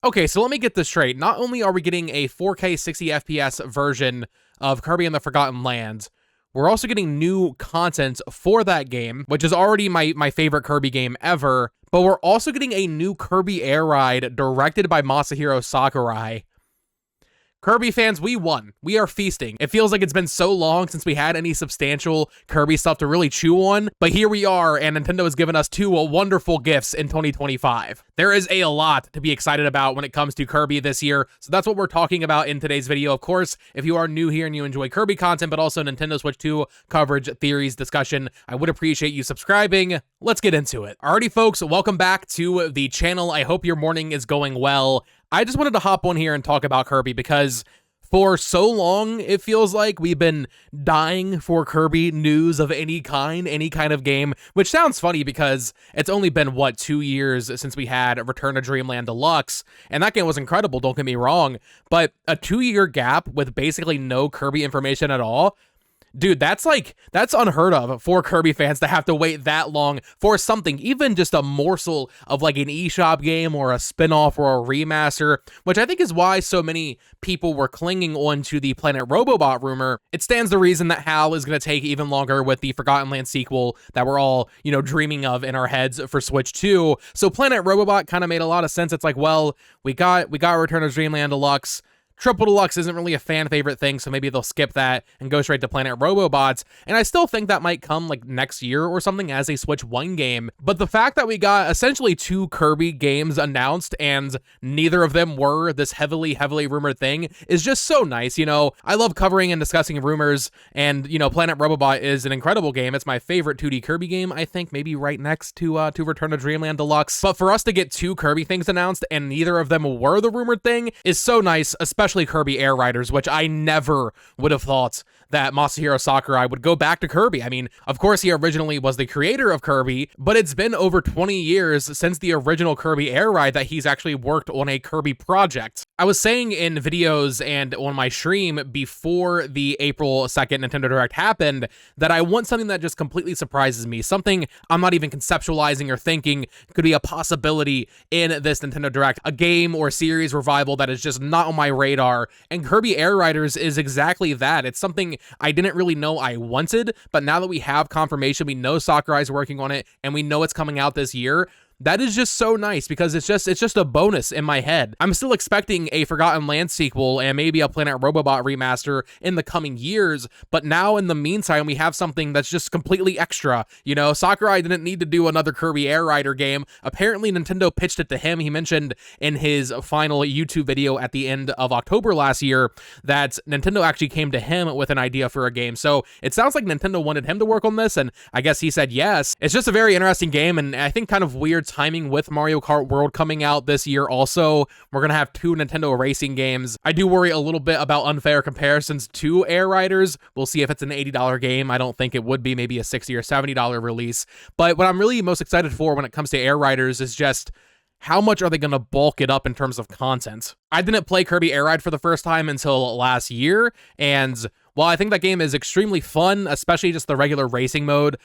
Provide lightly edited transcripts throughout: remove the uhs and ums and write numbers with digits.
Okay, so let me get this straight. Not only are we getting a 4K 60 FPS version of Kirby and the Forgotten Lands, we're also getting new content for that game, which is already my favorite Kirby game ever, but we're also getting a new Kirby Air Ride directed by Masahiro Sakurai. Kirby fans, we won. We are feasting. It feels like it's been so long since we had any substantial Kirby stuff to really chew on, but here we are, and Nintendo has given us two wonderful gifts in 2025. There is a lot to be excited about when it comes to Kirby this year, so that's what we're talking about in today's video. Of course, if you are new here and you enjoy Kirby content, but also Nintendo Switch 2 coverage, theories, discussion, I would appreciate you subscribing. Let's get into it. Alrighty, folks, welcome back to the channel. I hope your morning is going well. I just wanted to hop on here and talk about Kirby because for so long, it feels like we've been dying for Kirby news of any kind of game, which sounds funny because it's only been, what, 2 years since we had Return to Dreamland Deluxe, and that game was incredible, don't get me wrong, but a 2-year gap with basically no Kirby information at all, dude, that's unheard of for Kirby fans to have to wait that long for something, even just a morsel of like an eShop game or a spin-off or a remaster, which I think is why so many people were clinging on to the Planet Robobot rumor. It stands to reason that HAL is going to take even longer with the Forgotten Land sequel that we're all, dreaming of in our heads for Switch 2. So Planet Robobot kind of made a lot of sense. It's like, well, we got Return to Dreamland Deluxe. Triple Deluxe isn't really a fan favorite thing, so maybe they'll skip that and go straight to Planet Robobots, and I still think that might come like next year or something as a Switch 1 game, but the fact that we got essentially 2 Kirby games announced and neither of them were this heavily rumored thing is just so nice. I love covering and discussing rumors, and Planet Robobot is an incredible game. It's my favorite 2D Kirby game, I think, maybe right next to Return to Dreamland Deluxe, but for us to get 2 Kirby things announced and neither of them were the rumored thing is so nice, especially Kirby Air Riders, which I never would have thought that Masahiro Sakurai would go back to Kirby. I mean, of course, he originally was the creator of Kirby, but it's been over 20 years since the original Kirby Air Ride that he's actually worked on a Kirby project. I was saying in videos and on my stream before the April 2nd Nintendo Direct happened that I want something that just completely surprises me, something I'm not even conceptualizing or thinking could be a possibility in this Nintendo Direct, a game or series revival that is just not on my radar, and Kirby Air Riders is exactly that. It's something I didn't really know I wanted, but now that we have confirmation, we know Sakurai's working on it, and we know it's coming out this year, that is just so nice because it's just a bonus in my head. I'm still expecting a Forgotten Land sequel and maybe a Planet Robobot remaster in the coming years, but now in the meantime, we have something that's just completely extra. Sakurai didn't need to do another Kirby Air Rider game. Apparently, Nintendo pitched it to him. He mentioned in his final YouTube video at the end of October last year that Nintendo actually came to him with an idea for a game. So it sounds like Nintendo wanted him to work on this, and I guess he said yes. It's just a very interesting game, and I think kind of weird timing with Mario Kart World coming out this year also. We're going to have 2 Nintendo racing games. I do worry a little bit about unfair comparisons to Air Riders. We'll see if it's an $80 game. I don't think it would be, maybe a $60 or $70 release. But what I'm really most excited for when it comes to Air Riders is just how much are they going to bulk it up in terms of content? I didn't play Kirby Air Ride for the first time until last year, and while I think that game is extremely fun, especially just the regular racing mode,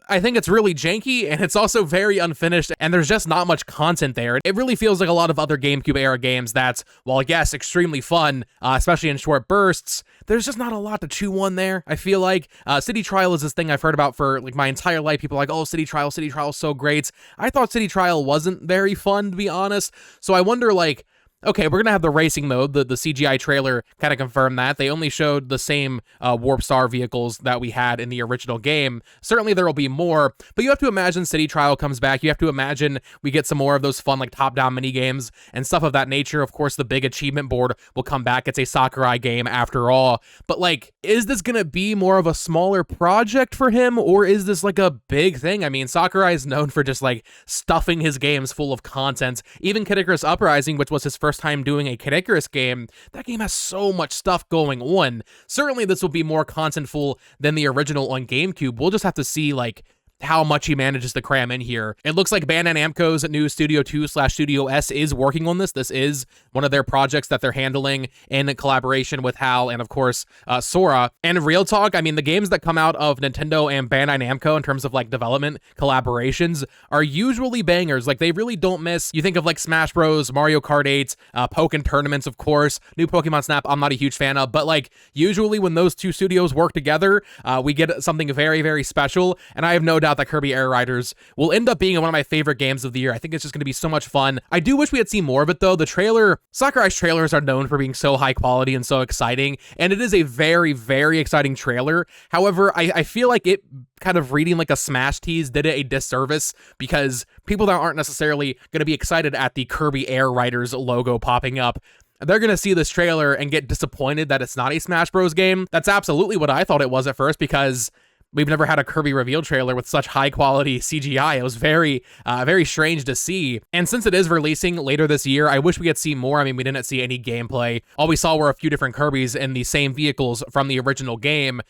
I think it's really janky, and it's also very unfinished, and there's just not much content there. It really feels like a lot of other GameCube era games that, while yes, extremely fun, especially in short bursts, there's just not a lot to chew on there, I feel like. City Trial is this thing I've heard about for like my entire life. People are like, oh, City Trial is so great. I thought City Trial wasn't very fun, to be honest, so I wonder, like, okay, we're going to have the racing mode. The CGI trailer kind of confirmed that. They only showed the same Warp Star vehicles that we had in the original game. Certainly there will be more, but you have to imagine City Trial comes back. You have to imagine we get some more of those fun, like, top-down minigames and stuff of that nature. Of course, the big achievement board will come back. It's a Sakurai game after all. But, like, is this going to be more of a smaller project for him, or is this, like, a big thing? I mean, Sakurai is known for just, like, stuffing his games full of content. Even Kid Icarus Uprising, which was his first time doing a Kid Icarus game, that game has so much stuff going on. Certainly this will be more contentful than the original on GameCube. We'll just have to see, like, how much he manages to cram in here. It looks like Bandai Namco's new Studio 2/Studio S is working on this. This is one of their projects that they're handling in collaboration with HAL and, of course, Sora. And real talk, I mean, the games that come out of Nintendo and Bandai Namco in terms of like development collaborations are usually bangers. Like, they really don't miss. You think of like Smash Bros, Mario Kart 8, Pokken Tournaments, of course, new Pokemon Snap, I'm not a huge fan of, but like usually when those two studios work together, we get something very, very special. And I have no doubt that Kirby Air Riders will end up being one of my favorite games of the year. I think it's just going to be so much fun. I do wish we had seen more of it though. The trailer, Sakurai's trailers are known for being so high quality and so exciting, and it is a very, very exciting trailer. However, I feel like it kind of reading like a Smash tease did it a disservice, because people that aren't necessarily going to be excited at the Kirby Air Riders logo popping up, they're going to see this trailer and get disappointed that it's not a Smash Bros game. That's absolutely what I thought it was at first, because we've never had a Kirby reveal trailer with such high quality CGI. It was very, very strange to see. And since it is releasing later this year, I wish we had seen more. I mean, we didn't see any gameplay. All we saw were a few different Kirbys in the same vehicles from the original game.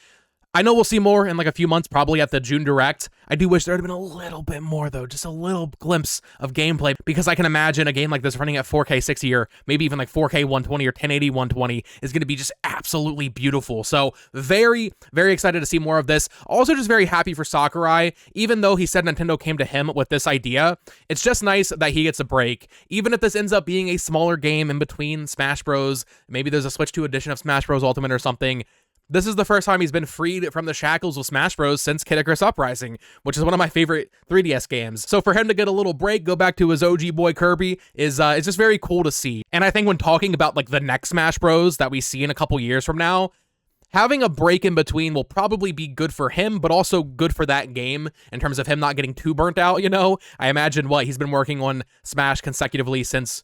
I know we'll see more in like a few months, probably at the June Direct. I do wish there had been a little bit more though, just a little glimpse of gameplay, because I can imagine a game like this running at 4K 60 or maybe even like 4K 120 or 1080 120 is going to be just absolutely beautiful. So very, very excited to see more of this. Also just very happy for Sakurai, even though he said Nintendo came to him with this idea. It's just nice that he gets a break. Even if this ends up being a smaller game in between Smash Bros, maybe there's a Switch 2 edition of Smash Bros Ultimate or something. This is the first time he's been freed from the shackles of Smash Bros since Kid Icarus Uprising, which is one of my favorite 3DS games. So for him to get a little break, go back to his OG boy Kirby is it's just very cool to see. And I think when talking about like the next Smash Bros that we see in a couple years from now, having a break in between will probably be good for him, but also good for that game in terms of him not getting too burnt out, you know? I imagine he's been working on Smash consecutively since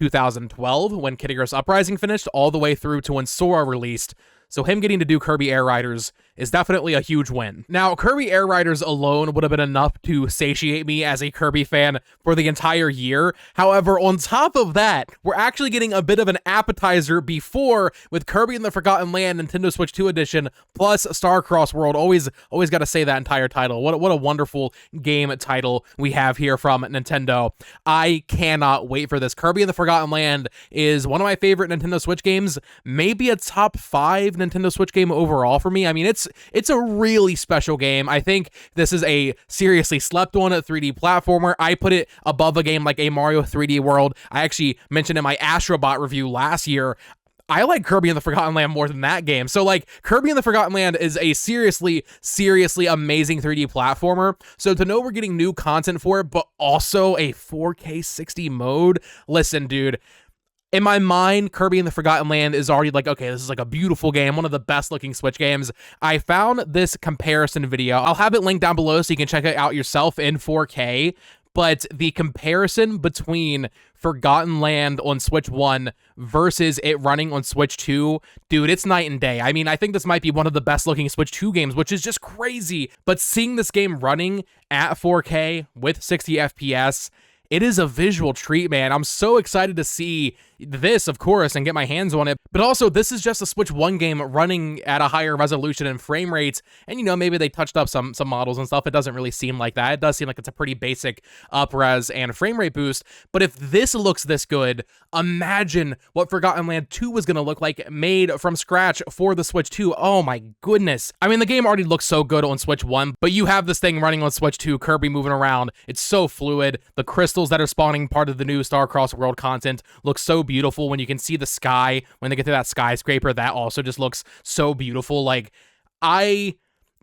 2012 when Kid Icarus Uprising finished, all the way through to when Sora released. So him getting to do Kirby Air Riders is definitely a huge win. Now, Kirby Air Riders alone would have been enough to satiate me as a Kirby fan for the entire year. However, on top of that, we're actually getting a bit of an appetizer before with Kirby and the Forgotten Land Nintendo Switch 2 Edition plus Star-Crossed World. Always got to say that entire title. What a wonderful game title we have here from Nintendo. I cannot wait for this. Kirby and the Forgotten Land is one of my favorite Nintendo Switch games, maybe a top 5 Nintendo Switch game overall for me. I mean, it's a really special game. I think this is a seriously slept on 3D platformer. I put it above a game like a Mario 3D World. I actually mentioned in my Astrobot review last year, I like Kirby and the Forgotten Land more than that game. So like Kirby and the Forgotten Land is a seriously amazing 3D platformer. So to know we're getting new content for it, but also a 4K 60 mode, listen, dude, in my mind, Kirby and the Forgotten Land is already like, okay, this is like a beautiful game, one of the best looking Switch games. I found this comparison video. I'll have it linked down below so you can check it out yourself in 4K. But the comparison between Forgotten Land on Switch 1 versus it running on Switch 2, dude, it's night and day. I mean, I think this might be one of the best looking Switch 2 games, which is just crazy. But seeing this game running at 4K with 60 FPS, it is a visual treat, man. I'm so excited to see this, of course, and get my hands on it. But also, this is just a Switch 1 game running at a higher resolution and frame rates. And, you know, maybe they touched up some models and stuff. It doesn't really seem like that. It does seem like it's a pretty basic up-res and frame rate boost. But if this looks this good, imagine what Forgotten Land 2 was going to look like made from scratch for the Switch 2. Oh my goodness. I mean, the game already looks so good on Switch 1, but you have this thing running on Switch 2, Kirby moving around. It's so fluid. The crystals that are spawning part of the new Star-Crossed World content look so beautiful. When you can see the sky, when they get to that skyscraper, that also just looks so beautiful. Like, I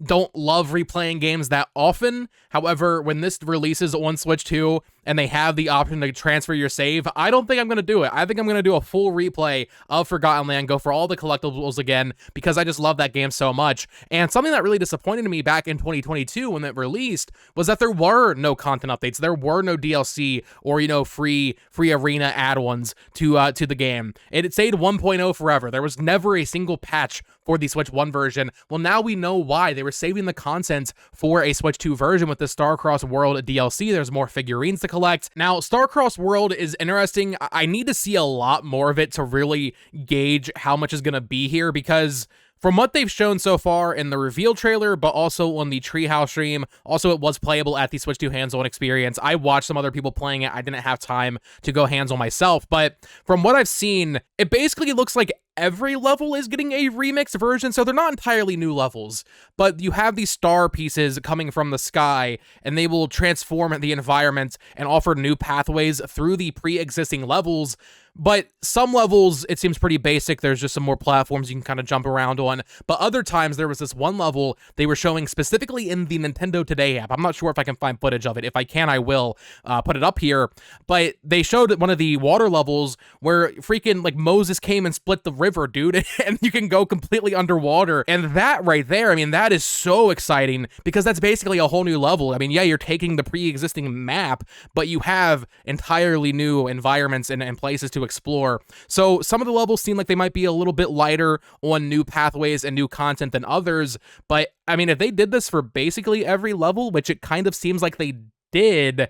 don't love replaying games that often. However, when this releases on Switch 2 and they have the option to transfer your save, I don't think I'm going to do it. I think I'm going to do a full replay of Forgotten Land, go for all the collectibles again, because I just love that game so much. And something that really disappointed me back in 2022 when it released was that there were no content updates. There were no DLC or, you know, free arena add-ons to the game. It stayed 1.0 forever. There was never a single patch for the Switch 1 version. Well, now we know why. They were saving the content for a Switch 2 version with the Star-Crossed World DLC. There's more figurines to collect. Now, Star-Crossed World is interesting. I need to see a lot more of it to really gauge how much is going to be here, because From what they've shown so far in the reveal trailer, but also on the Treehouse stream, also it was playable at the Switch 2 hands-on experience. I watched some other people playing it. I didn't have time to go hands-on myself, but from what I've seen, it basically looks like every level is getting a remixed version, so they're not entirely new levels, but you have these star pieces coming from the sky, and they will transform the environment and offer new pathways through the pre-existing levels. But some levels, it seems pretty basic. There's just some more platforms you can kind of jump around on. But other times, there was this one level they were showing specifically in the Nintendo Today app. I'm not sure if I can find footage of it. If I can, I will put it up here. But they showed one of the water levels where freaking, like, Moses came and split the river, dude. And you can go completely underwater. And that right there, I mean, that is so exciting because that's basically a whole new level. I mean, yeah, you're taking the pre-existing map, but you have entirely new environments and places to explore. So some of the levels seem like they might be a little bit lighter on new pathways and new content than others, but I mean, if they did this for basically every level, which it kind of seems like they did,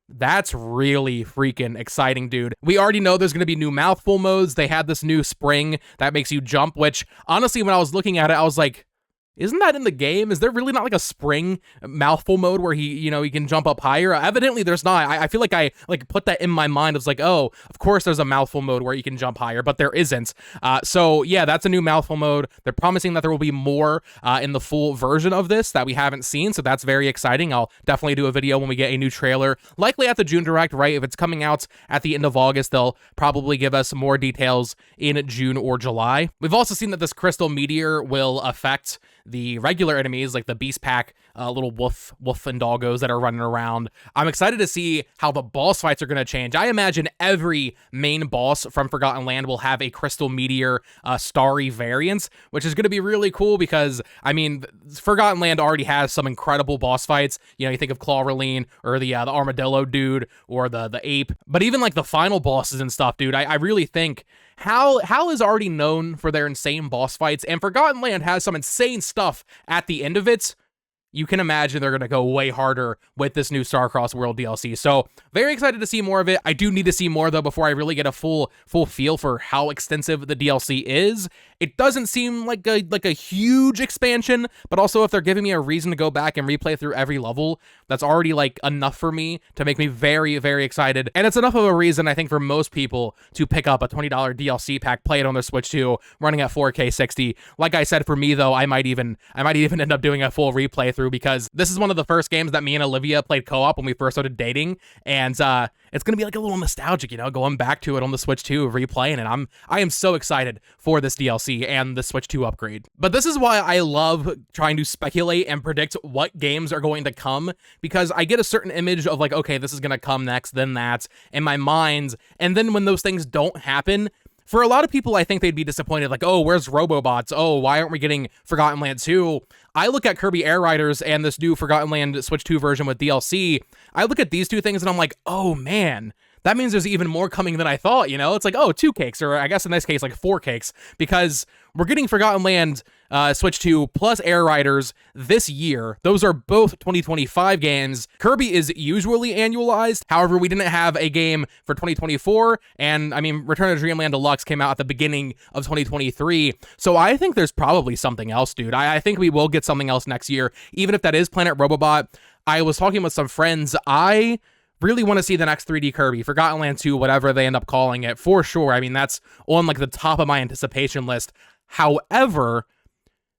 that's really freaking exciting, dude. We already know there's going to be new mouthful modes. They had this new spring that makes you jump, which honestly, when I was looking at it, I was like, isn't that in the game? Is there really not like a spring mouthful mode where he can jump up higher? Evidently there's not. I feel like I put that in my mind. I was like, oh, of course there's a mouthful mode where you can jump higher, but there isn't. So yeah, that's a new mouthful mode. They're promising that there will be more in the full version of this that we haven't seen, so that's very exciting. I'll definitely do a video when we get a new trailer, likely at the June Direct, right? If it's coming out at the end of August, they'll probably give us more details in June or July. We've also seen that this crystal meteor will affect the regular enemies, like the Beast Pack, little wolf and doggos that are running around. I'm excited to see how the boss fights are going to change. I imagine every main boss from Forgotten Land will have a crystal meteor starry variant, which is going to be really cool because, I mean, Forgotten Land already has some incredible boss fights. You know, you think of Clawroline or the armadillo dude or the ape, but even like the final bosses and stuff, dude, I really think HAL is already known for their insane boss fights, and Forgotten Land has some insane stuff at the end of it. You can imagine they're going to go way harder with this new Starcross World DLC. So very excited to see more of it. I do need to see more though before I really get a full feel for how extensive the DLC is. It doesn't seem like a huge expansion, but also if they're giving me a reason to go back and replay through every level, that's already like enough for me to make me very, very excited. And it's enough of a reason, I think, for most people to pick up a $20 DLC pack, play it on their Switch 2, running at 4K 60. Like I said, for me though, I might even end up doing a full replay through because this is one of the first games that me and Olivia played co-op when we first started dating, and it's gonna be like a little nostalgic, you know, going back to it on the Switch 2, replaying it. I am so excited for this DLC and the Switch 2 upgrade. But this is why I love trying to speculate and predict what games are going to come, because I get a certain image of like, okay, this is gonna come next, then that, in my mind, and then when those things don't happen, for a lot of people, I think they'd be disappointed, like, oh, where's Robobots? Oh, why aren't we getting Forgotten Land 2? I look at Kirby Air Riders and this new Forgotten Land Switch 2 version with DLC. I look at these two things and I'm like, oh man, that means there's even more coming than I thought, you know? It's like, oh, 2 cakes, or I guess in this case, like 4 cakes, because we're getting Forgotten Land Switch 2 plus Air Riders this year. Those are both 2025 games. Kirby is usually annualized. However, we didn't have a game for 2024, and I mean, Return to Dreamland Deluxe came out at the beginning of 2023, so I think there's probably something else, dude. I think we will get something else next year, even if that is Planet Robobot. I was talking with some friends. I really want to see the next 3D Kirby, Forgotten Land 2, whatever they end up calling it, for sure. I mean, that's on like the top of my anticipation list. However,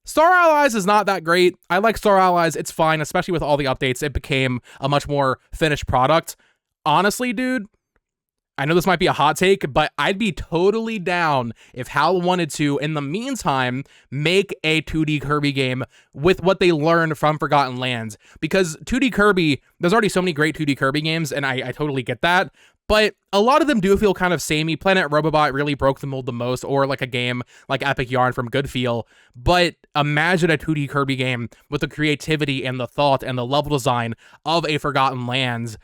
Star Allies is not that great. I like Star Allies. It's fine, especially with all the updates. It became a much more finished product. Honestly, dude, I know this might be a hot take, but I'd be totally down if HAL wanted to, in the meantime, make a 2D Kirby game with what they learned from Forgotten Lands. Because 2D Kirby, there's already so many great 2D Kirby games, and I totally get that, but a lot of them do feel kind of samey. Planet Robobot really broke the mold the most, or like a game like Epic Yarn from Goodfeel. But imagine a 2D Kirby game with the creativity and the thought and the level design of a Forgotten Lands.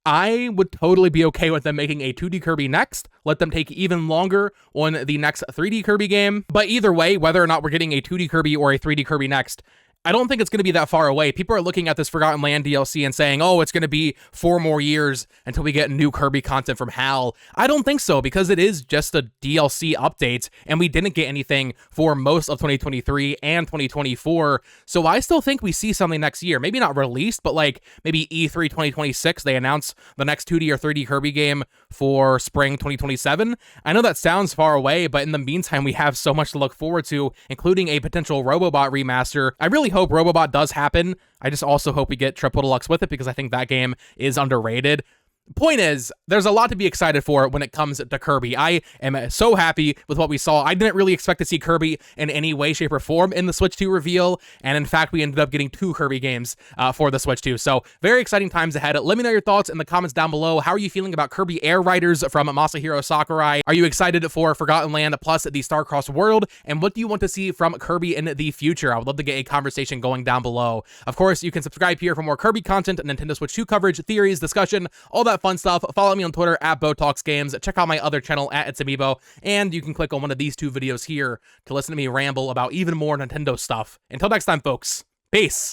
I would totally be okay with them making a 2D Kirby next, let them take even longer on the next 3D Kirby game. But either way, whether or not we're getting a 2D Kirby or a 3D Kirby next, I don't think it's going to be that far away. People are looking at this Forgotten Land DLC and saying, oh, it's going to be 4 more years until we get new Kirby content from HAL. I don't think so, because it is just a DLC update, and we didn't get anything for most of 2023 and 2024. So I still think we see something next year. Maybe not released, but like maybe E3 2026, they announce the next 2D or 3D Kirby game for spring 2027. I know that sounds far away, but in the meantime, we have so much to look forward to, including a potential Robobot remaster. I really hope Robobot does happen. I just also hope we get Triple Deluxe with it, because I think that game is underrated. Point is, there's a lot to be excited for when it comes to Kirby. I am so happy with what we saw. I didn't really expect to see Kirby in any way, shape, or form in the Switch 2 reveal, and in fact, we ended up getting 2 Kirby games for the Switch 2. So, very exciting times ahead. Let me know your thoughts in the comments down below. How are you feeling about Kirby Air Riders from Masahiro Sakurai? Are you excited for Forgotten Land plus the Star-Crossed World? And what do you want to see from Kirby in the future? I would love to get a conversation going down below. Of course, you can subscribe here for more Kirby content, Nintendo Switch 2 coverage, theories, discussion, all that fun stuff. Follow me on Twitter at BoTalksGames. Check out my other channel at It's Amiibo, and you can click on one of these 2 videos here to listen to me ramble about even more Nintendo stuff. Until next time, folks. Peace.